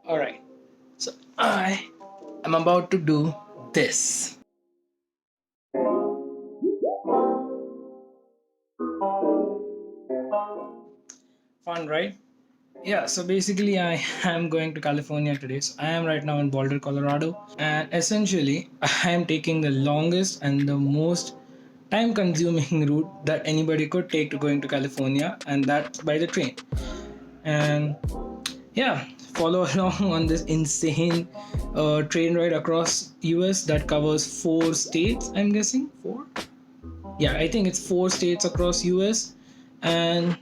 Alright, so I am about to do this. Fun, right? Yeah, so basically, I am going to California today. So I am right now in Boulder, Colorado, and essentially, I am taking the longest and the most time consuming route that anybody could take to going to California, and that's by the train. And yeah, follow along on this insane train ride across US that covers 4 states. I'm guessing four. Yeah, I think it's 4 states across US, and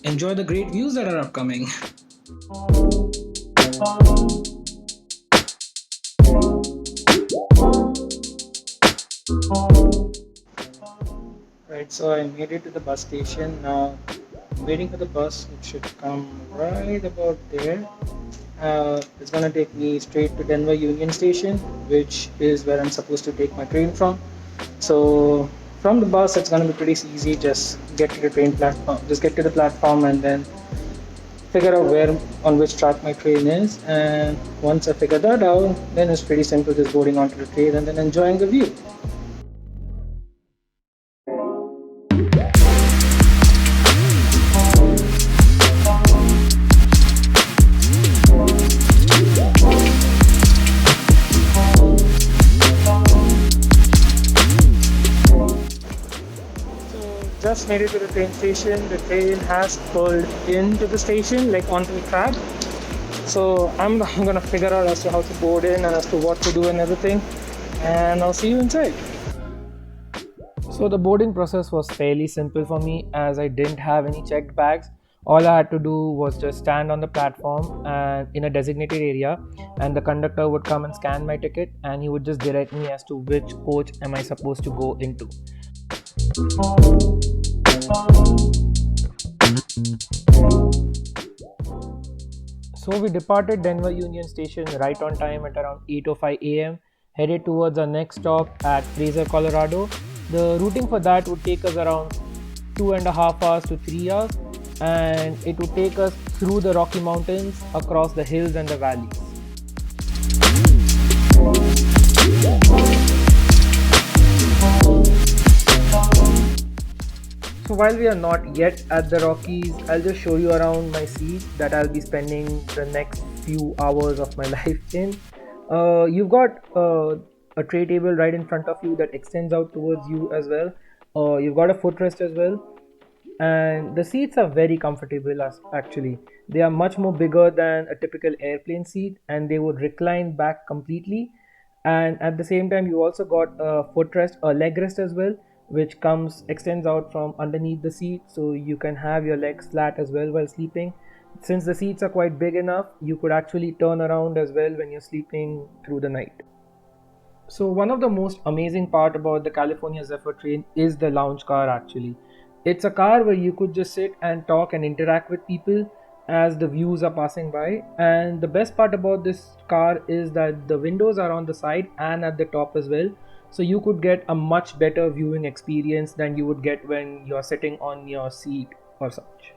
enjoy the great views that are upcoming. Right, so I made it to the bus station. Now I'm waiting for the bus. It should come right about there. It's gonna take me straight to Denver Union Station, which is where I'm supposed to take my train from. So from the bus, it's gonna be pretty easy. Just get to the train platform. Just get to the platform and then figure out where on which track my train is. And once I figure that out, then it's pretty simple. Just boarding onto the train and then enjoying the view. Just made it to the train station. The train has pulled into the station, like onto the track. So I'm gonna figure out as to how to board in and as to what to do and everything. And I'll see you inside. So the boarding process was fairly simple for me as I didn't have any checked bags. All I had to do was just stand on the platform and in a designated area, and the conductor would come and scan my ticket, and he would just direct me as to which coach am I supposed to go into. So we departed Denver Union Station right on time at around 8:05 a.m. Headed towards our next stop at Fraser, Colorado. The routing for that would take us around 2.5 hours to 3 hours, and it would take us through the Rocky Mountains, across the hills and the valleys. So while we are not yet at the Rockies, I'll just show you around my seat that I'll be spending the next few hours of my life in. You've got a tray table right in front of you that extends out towards you as well. You've got a footrest as well, and the seats are very comfortable. Actually, they are much more bigger than a typical airplane seat, and they would recline back completely. And at the same time, you also got a footrest, a leg rest as well, which comes extends out from underneath the seat, so you can have your legs flat as well while sleeping. Since the seats are quite big enough, you could actually turn around as well when you're sleeping through the night. So one of the most amazing part about the California Zephyr train is the lounge car actually. It's a car where you could just sit and talk and interact with people as the views are passing by. And the best part about this car is that the windows are on the side and at the top as well. So you could get a much better viewing experience than you would get when you're sitting on your seat or such.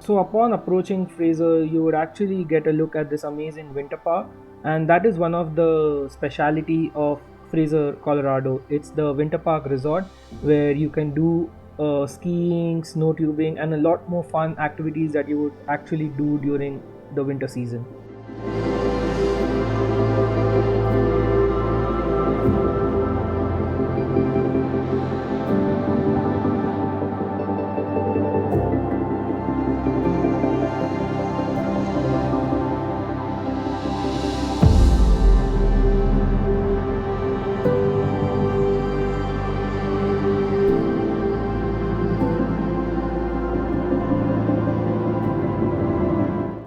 So upon approaching Fraser, you would actually get a look at this amazing winter park, and that is one of the speciality of Fraser, Colorado. It's the winter park resort where you can do skiing, snow tubing, and a lot more fun activities that you would actually do during the winter season.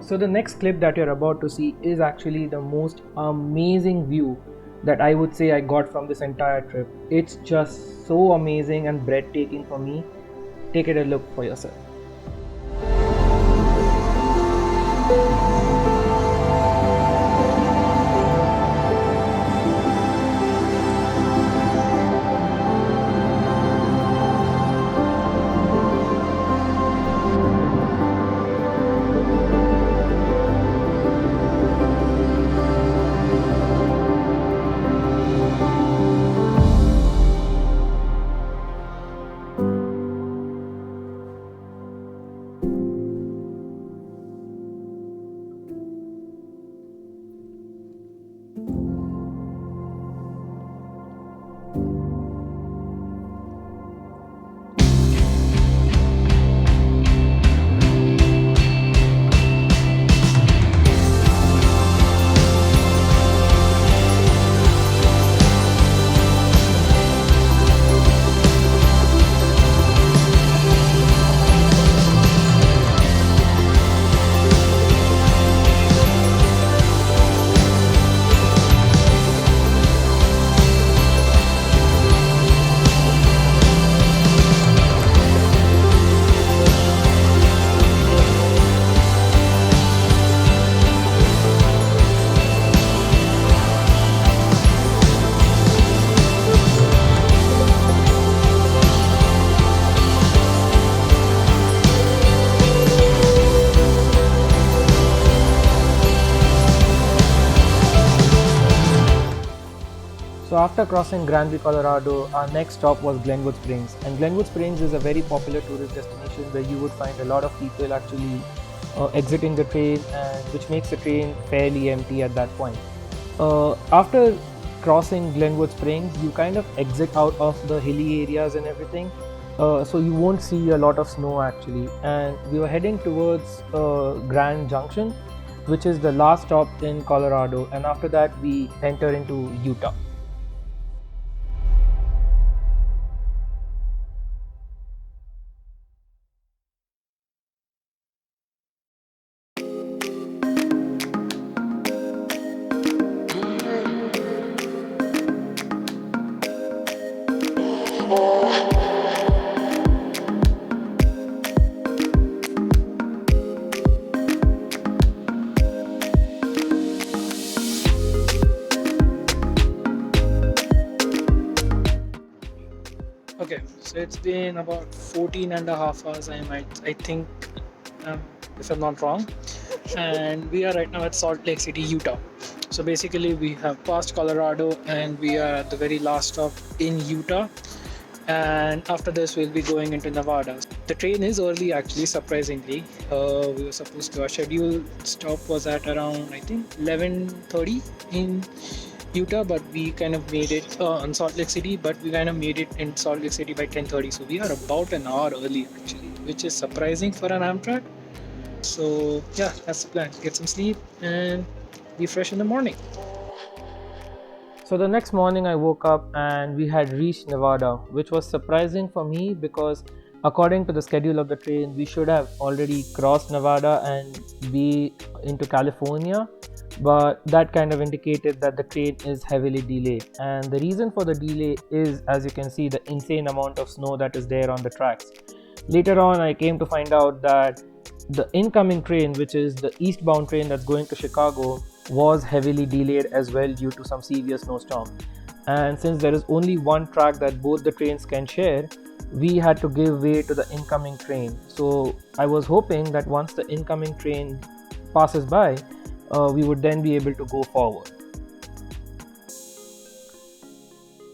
So the next clip that you're about to see is actually the most amazing view that I would say I got from this entire trip. It's just so amazing and breathtaking for me. Take it a look for yourself. So after crossing Granby, Colorado, our next stop was Glenwood Springs. And Glenwood Springs is a very popular tourist destination where you would find a lot of people actually exiting the train, and which makes the train fairly empty at that point. After crossing Glenwood Springs, you kind of exit out of the hilly areas and everything. So you won't see a lot of snow actually. And we were heading towards Grand Junction, which is the last stop in Colorado. And after that, we enter into Utah. Okay, so it's been about 14 and a half hours, I think, um, if I'm not wrong. And we are right now at Salt Lake City, Utah. So basically, we have passed Colorado and we are at the very last stop in Utah. And after this, we'll be going into Nevada. The train is early, actually, surprisingly. We were supposed to, our scheduled stop was at around, I think, 11:30 in Utah, but we kind of made it on Salt Lake City, but we kind of made it in Salt Lake City by 10:30. So we are about an hour early, actually, which is surprising for an Amtrak. So yeah, that's the plan. Get some sleep and be fresh in the morning. So the next morning I woke up and we had reached Nevada, which was surprising for me because according to the schedule of the train, we should have already crossed Nevada and be into California. But that kind of indicated that the train is heavily delayed. And the reason for the delay is, as you can see, the insane amount of snow that is there on the tracks. Later on, I came to find out that the incoming train, which is the eastbound train that's going to Chicago, was heavily delayed as well due to some severe snowstorm. And since there is only one track that both the trains can share, we had to give way to the incoming train. So I was hoping that once the incoming train passes by, we would then be able to go forward.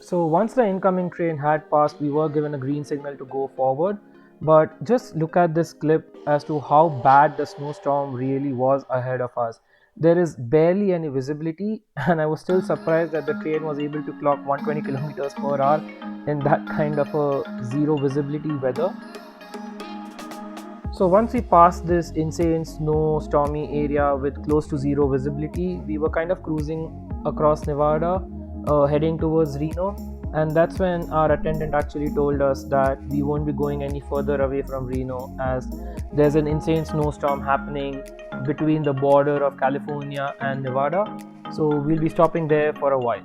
So once the incoming train had passed, we were given a green signal to go forward. But just look at this clip as to how bad the snowstorm really was ahead of us. There is barely any visibility, and I was still surprised that the train was able to clock 120 kilometers per hour in that kind of a zero visibility weather. So once we passed this insane snow stormy area with close to zero visibility, we were kind of cruising across Nevada, heading towards Reno. And that's when our attendant actually told us that we won't be going any further away from Reno as there's an insane snowstorm happening between the border of California and Nevada. So we'll be stopping there for a while.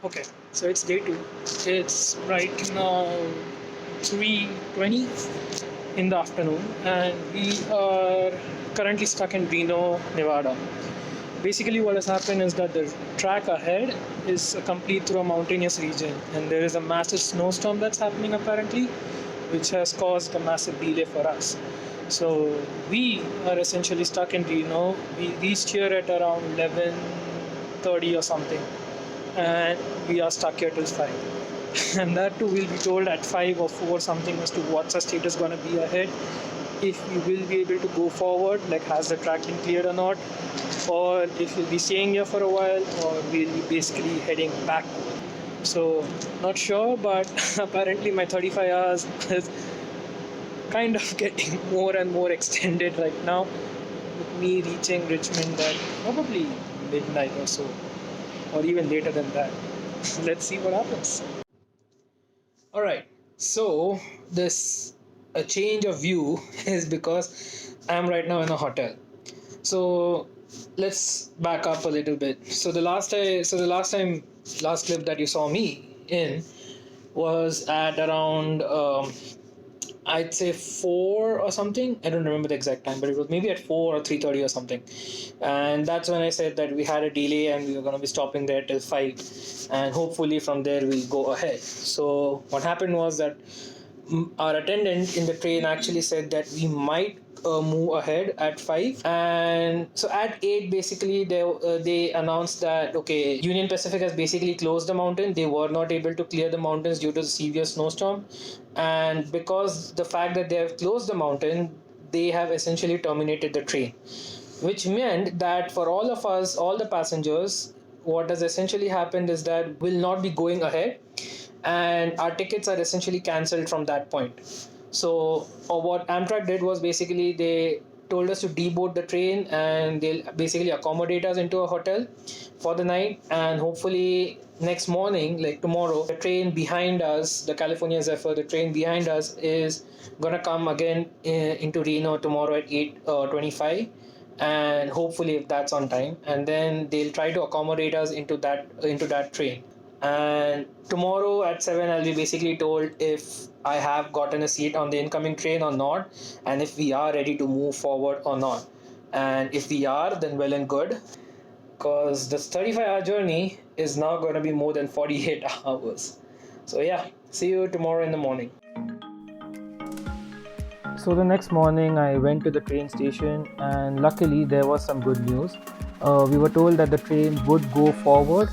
Okay, so it's day two. It's right now 3:20 in the afternoon, and we are currently stuck in Reno, Nevada. Basically, what has happened is that the track ahead is complete through a mountainous region, and there is a massive snowstorm that's happening apparently, which has caused a massive delay for us. So we are essentially stuck in Reno. We reached here at around 11:30 or something, and we are stuck here till 5. And that too will be told at 5 or 4 something as to what's the status going to be ahead, if we will be able to go forward, like has the track been cleared or not, or if we'll be staying here for a while, or we'll be basically heading back. So not sure, but apparently my 35 hours is kind of getting more and more extended right now, with me reaching Richmond at probably midnight or so, or even later than that. Let's see what happens. All right. So this a change of view is because I'm right now in a hotel. So let's back up a little bit. Last clip that you saw me in was at around I'd say 4 or something. I don't remember the exact time, but it was maybe at 4 or 3:30 or something. And that's when I said that we had a delay and we were going to be stopping there till 5, and hopefully from there we'll go ahead. So what happened was that our attendant in the train actually said that we might move ahead at 5, and so at 8 basically they announced that okay, Union Pacific has basically closed the mountain. They were not able to clear the mountains due to the severe snowstorm, and because the fact that they have closed the mountain, they have essentially terminated the train, which meant that for all of us, all the passengers, what has essentially happened is that we'll not be going ahead, and our tickets are essentially cancelled from that point. So, or what Amtrak did was basically they told us to deboard the train, and they'll basically accommodate us into a hotel for the night, and hopefully next morning, like tomorrow, the train behind us, the California Zephyr, the train behind us is gonna come again into Reno tomorrow at 8:25, and hopefully if that's on time, and then they'll try to accommodate us into that train. And tomorrow at 7 I'll be basically told if I have gotten a seat on the incoming train or not, and if we are ready to move forward or not. And if we are, then well and good, because this 35-hour journey is now going to be more than 48 hours. So yeah, see you tomorrow in the morning. So the next morning, I went to the train station, and luckily there was some good news. We were told that the train would go forward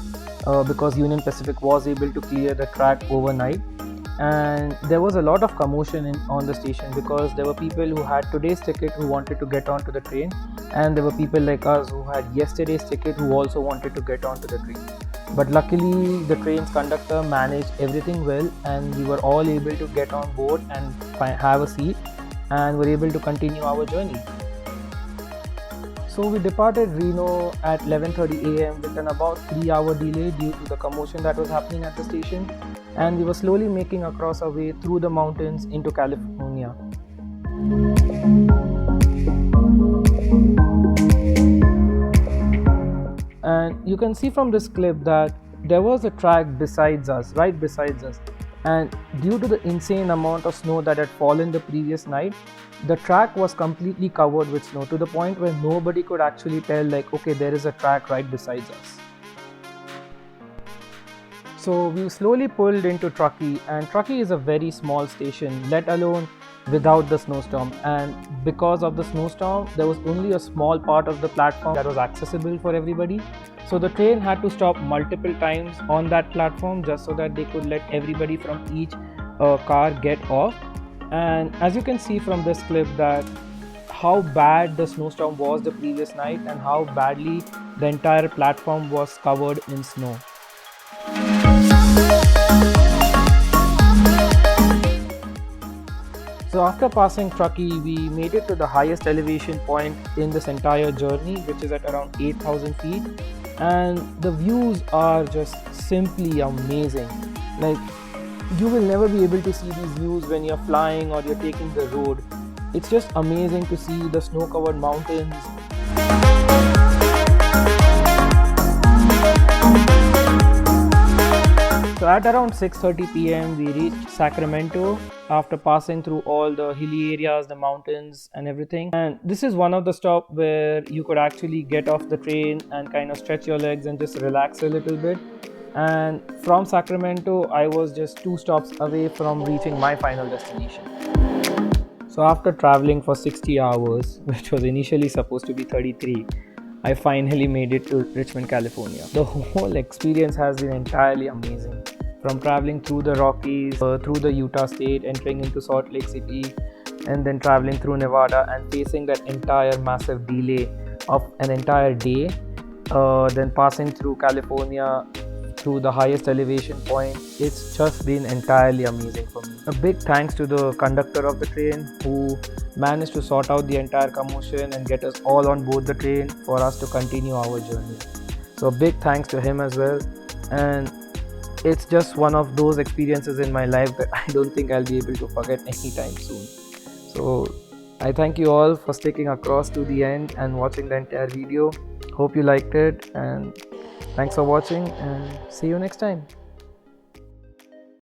because Union Pacific was able to clear the track overnight. And there was a lot of commotion on the station because there were people who had today's ticket who wanted to get onto the train, and there were people like us who had yesterday's ticket who also wanted to get onto the train. But luckily, the train's conductor managed everything well, and we were all able to get on board and have a seat, and were able to continue our journey. So we departed Reno at 11:30 a.m. with an about 3-hour delay due to the commotion that was happening at the station, and we were slowly making across our way through the mountains into California. And you can see from this clip that there was a track besides us, right besides us, and due to the insane amount of snow that had fallen the previous night, the track was completely covered with snow to the point where nobody could actually tell like, okay, there is a track right besides us. So we slowly pulled into Truckee, and Truckee is a very small station, let alone without the snowstorm. And because of the snowstorm, there was only a small part of the platform that was accessible for everybody. So the train had to stop multiple times on that platform just so that they could let everybody from each car get off. And as you can see from this clip that how bad the snowstorm was the previous night and how badly the entire platform was covered in snow. So after passing Truckee, we made it to the highest elevation point in this entire journey, which is at around 8,000 feet. And the views are just simply amazing. Like, you will never be able to see these views when you're flying or you're taking the road. It's just amazing to see the snow-covered mountains. at around 6:30 p.m. we reached Sacramento after passing through all the hilly areas, the mountains and everything. And this is one of the stops where you could actually get off the train and kind of stretch your legs and just relax a little bit. And from Sacramento, I was just 2 stops away from reaching my final destination. So after traveling for 60 hours, which was initially supposed to be 33, I finally made it to Richmond, California. The whole experience has been entirely amazing. From traveling through the Rockies, through the Utah state, entering into Salt Lake City, and then traveling through Nevada and facing that entire massive delay of an entire day, then passing through California through the highest elevation point. It's just been entirely amazing for me. A big thanks to the conductor of the train who managed to sort out the entire commotion and get us all on board the train for us to continue our journey. So a big thanks to him as well. And it's just one of those experiences in my life that I don't think I'll be able to forget anytime soon. So I thank you all for sticking across to the end and watching the entire video. Hope you liked it, and thanks for watching, and see you next time.